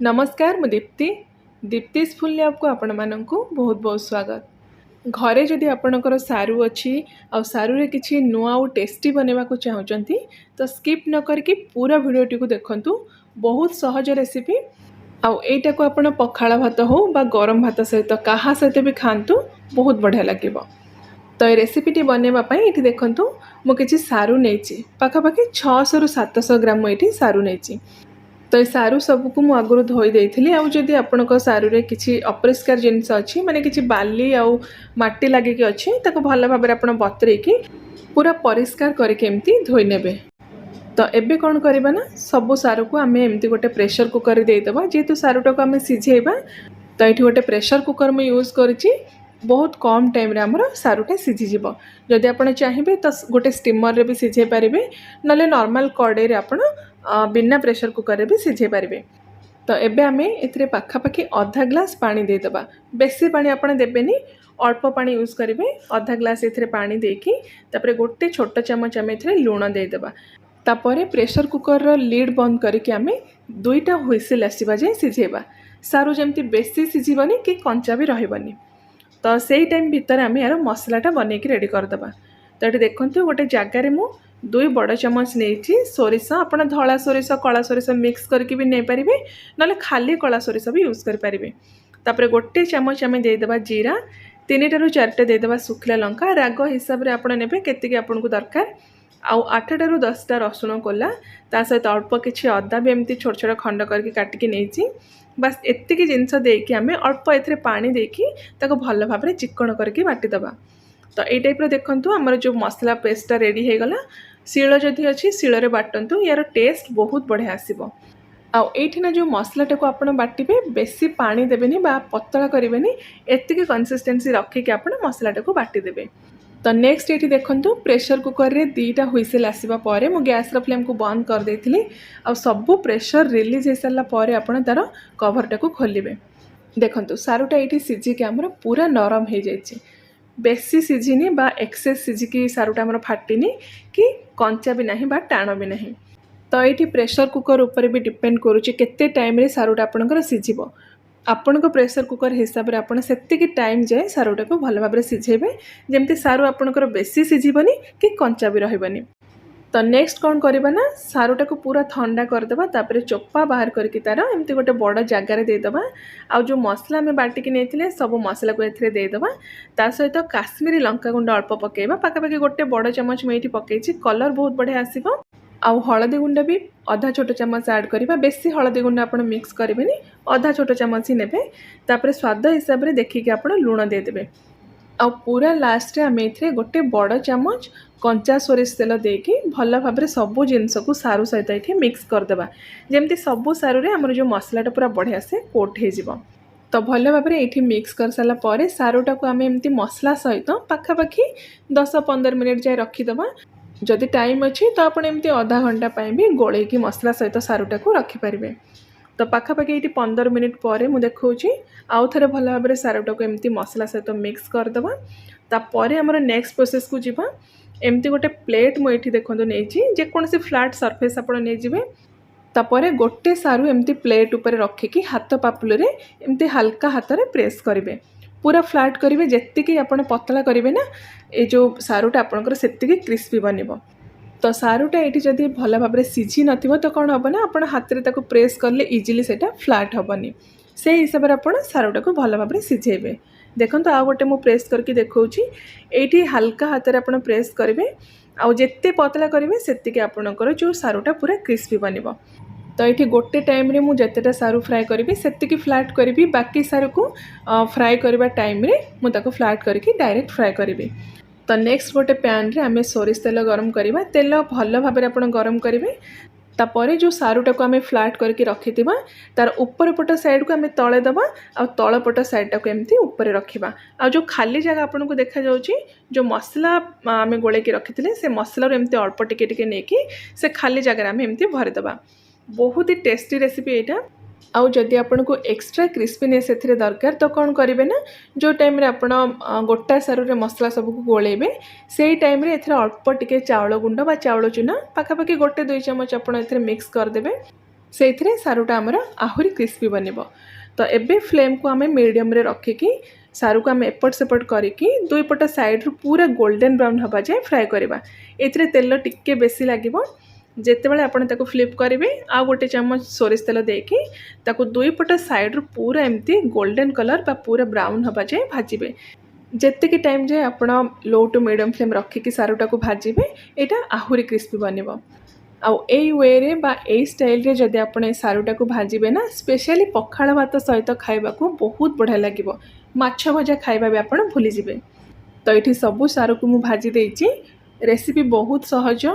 नमस्कार मु Deepti दीप्तिस full lab को आपण मानक बहुत बहुत स्वागत। घरे जदि आपणकर सारू अच्छी आ सारू रे किछि नुआ और टेस्टी बनवा को चाहते तो स्किप न करके पूरा वीडियोटी को देखंतु। बहुत सहज रेसिपी आईटा को आपण पखाला भात हो बा गरम भात सहित कहा सहित भी खातु बहुत बढ़िया लगे। तो ये रेसिपीटी बनवाई ये देखूँ मुझे सारू नहीं पाखापाखि 600 ରୁ 700 ग्राम ये सारू नहीं। तो ये सारू सबको मुझे आगुरी धोई देती आदि आपण सारू किसी अपरिष्कार जिनस अच्छी माने किसी बाली आउ माटी लगे अच्छी भल भाव में बतरेकी पूरा परिष्कार करके धोई नेबे। तो एबे कौन करबा ना सबू सारू को आम एमती गोटे प्रेशर कुकर देदेबा जेहेतु सारूटा को आम सिझेबा। तो ये गोटे प्रेशर कुकर मुझे यूज करी बहुत कम टाइम रे हमर सारूटा सिझीज। जदि आप चाहिए तो गोटे स्टीमर रे भी सिझे पारे ना नॉर्मल कड़े रे आपण बिना प्रेशर कुकर रे भी सिझे पारे। तो एबे आमे एथिरे पाखापाखि आधा ग्लास पानी देदेबा। बेसी पानी आपण देबेनी अल्प पानी यूज करेंगे। आधा ग्लास एथिरे पानी देकी तापरे गोटे छोट चमच आमे एथिरे लूण देदेबा। तापरे प्रेशर कुकर रो लीड बंद करके आमे 2टा हुइसिल आसीबा जाय सिझेबा। सारू जेमती बेसी सिझिबनी कि कंचा भी रहबनी। तो सेई टाइम भीतर आम यार मसलाटा बनैकी रेडी करदेबा। तो ये देखूँ गोटे जगार मु 2 बड़ चमच नहीं सोरिष आप धला सोरिष कला सोरिष मिक्स करके भी नहीं पारे ना खाली कला सोरिष भी यूज करें। तापर गोटे चमच आम देदेबा जीरा 3 ରୁ 4टा देदेबा सुखला लंका राग हिसाब से आपड़ ने के आपन को दरकार। आउ 8 ରୁ 10ଟା रसुण कोला ता सहित अल्प किसी अदा भी एमती छोट छोट खंड करके काटिकी नहीं। बस एतिकी जिनस देकी आमे अल्प एथरे पानी देकी ताको भल भाव में चिकण करके बाटीदबा। तो ये टाइप देखंतु हमर जो मसला पेस्टा रेडी हो गला। शिल जदि अच्छी शिल बाटंतु यार टेस्ट बहुत बढ़िया आसीबो। आईठिना जो मसलाटा को आपण बाटिबे बेसी पानी देबेनी बा पतला करेंगे एतिकी कंसिस्टेंसी रखिक आपण मसलाटा को बाटी देबे। तो नेक्स्ट ये देखंतु प्रेशर कुकर रे 2टा हुइसिल आसीबा परे मु गैस रो फ्लेम को बंद कर देथिली। आ सबु प्रेशर रिलीज हो सारा परे आपण तार कभरटा को खोलिबे। देखंतु सारूटा ये सिझिकी आमर पूरा नरम हो जाइए। बेसी सिझिनी बा एक्सेस सिझिकी सारूटा आमर फाटिनी कि कंचा भी नहीं बा टाण भी नहीं। तो ये प्रेशर कुकर ऊपर भी डिपेंड करुच्ची केते टाइम रे सारूटा आपणकर सिझिबो। आपण को प्रेशर कुकर हिसाब से आपड़ से टाइम जाए सारूटा को भल भाव में सिझेबे जमती सारू आपणकर बेसी सिझिबनी कि कंचा भी रहबनी। तो नेक्स्ट कौन करबा ना सारूटा को पूरा ठंडा करदेबा। तापर चोपा बाहर करके तार एमती गोटे बड़ जगार देदेबा। आउ जो मसला आम बाटिकी नहीं सब मसला को एथिरे देदेबा। ता सहित काश्मीरी लंका गुंड अल्प पकेबा पाखापाखि गोटे बड़ चमच मुझे पकई कलर बहुत बढ़िया आसीबो। आउ हलदी गुंड भी आधा छोट चमच ऐड करबा। बेसी हलदी गुंड आप मिक्स करेंगे आधा छोट चमच ही नेबे। तापर स्वाद हिसाब से देखिए आप लूण देदेबे। आ पूरा लास्ट आम ए गोटे बड़ चमच कंचा सोरिष तेल देकी भल भाव में सबू जिनस को सारू सहित ये मिक्स करदेबा जमती सबू सारू रे आमर जो मसलाटा पूरा बढ़िया से कोट हो। तो भल भाव में ये मिक्स कर सारा पर सारूटा को आम एमती मसला सहित पाखापाखि 10-15 मिनट जाए रखीदबा। जदि टाइम अच्छी तो आप एमती आधा घंटा भी गोले की मसला सहित सारूटा को रखिपारे। तो पाखापाखि ये 15 मिनट पर मुझे देखा आउ थे भल भाव में सारूटा को एमती मसला सहित मिक्स करदबा। तापर आमर नेक्स्ट प्रोसेस को जीवा। एमती गोटे प्लेट मुझे देखो नहीं जेकोसी फ्लाट सरफेस आप तापर गोटे सारू एमती प्लेट उपर रखिकी हाथ पापुल एमती हल्का हाथ में प्रेस करेंगे पूरा फ्लाट करेंगे जेतिकी आप पतला करेंगे ना ये जो सारूटा आपंकर से क्रिस्पी बनिबो। तो सारूटा ये जदि भल भाव में सिझी न तो कौन हम ना आप हाथ में प्रेस कले इजिली से फ्लाट हेनी से हिसाब से आप सारूटा को भल भाव में सिझेबे। देखो आ गोटे मु प्रेस करके देखौछि ये हल्का हाथ में आप प्रेस करेंगे आउ जेते पतला करेंगे से आपणकर जो सारूटा पूरा क्रिस्पी बनिबो। तो ये गोटे टाइम रे मु जतेटा सारू फ्राए करी से फ्लाट करी बाकी सारू को फ्राए करबा टाइम रे मु ताको फ्लाट करके डायरेक्ट फ्राए करी। तो नेक्स्ट गोटे पैन रे आमे सोरिष तेल गरम करबा। तेल भल भाव में आपण गरम करेंगे। तापर जो सारूटा को आम फ्लाट करके रखिथिबा तार ऊपर पट साइड को आम तले दबा आ तल पट साइडटा को एमती ऊपर रखिबा। आ जो खाली जगह आपन को देखा जाउची जो मसला आम गोले के रखिथिले से मसला एमती अल्प टिके टिके नेकी से खाली जगह आम एमती भरी दबा। बहुत ही टेस्टी रेसिपी यहाँ। आउ जदि आपन को एक्स्ट्रा क्रिस्पीनेस एथिरे दरकार तो कौन करेंगे ना जो टाइम रे आपण गोटा सारू रे मसला सब को गोलेबे से टाइम रे एथिरे अल्प टिके चाउल गुंड बा चाउल चूना पाखापाखि 1-2 चमच आपण एथिरे मिक्स करदेबे। से सारूटा आमर आहुरी क्रिस्पी बनब। तो एबे फ्लेम को आम मीडियम रे रखिकी सारू को आम एपट सेपट करके दुई पट साइड रू पूरा गोल्डन ब्राउन हवा जाए फ्राए करवा। एथिरे तेल टिके बेसी लगे जितेबाला आपन ताको फ्लिप करेंगे आ गोटे चम्मच सोरिष तेल देकी ताको दुई पट साइड रू पूरा एमती गोल्डन कलर बा पूरा ब्राउन हवा जाए भाजबे। जेतिकी टाइम जाए आप लो टू मीडियम फ्लेम रखिकी सारूटा को भाजबे एटा आहुरी क्रिस्पी बनब। आउ एई वे रे बा एई स्टाइल रे जदि आपण ए सारूटा को भाजिबे ना स्पेशली पखाळ भात सहित खाइबा को बहुत बढ़िया लागिबो। माछ भजा खाइबा भी आपण भूली जिवे। तो एठी सबु सारू को मु भाजी देइची। रेसिपी बहुत सहज।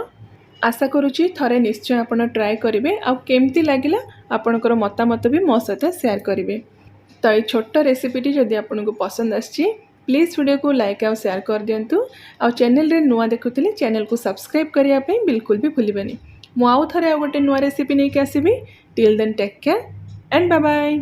आशा करूची थरे निश्चय आपण ट्राई करिवे आ केमती लागिला आपणकर मतामत भी मो सहित शेयर करिवे। तो ये छोट रेसिपीटी जदि आपको पसंद आछि प्लीज़ वीडियो को लाइक और शेयर कर दिंतु। आ चैनल रे नुआ देखुथिले चैनल को सब्सक्राइब करिया पे बिल्कुल भी भूलिबेनी। मु आउ थरे आ गोटे नुआ रेसिपी नहीं आसबि। Till then take care and bye bye.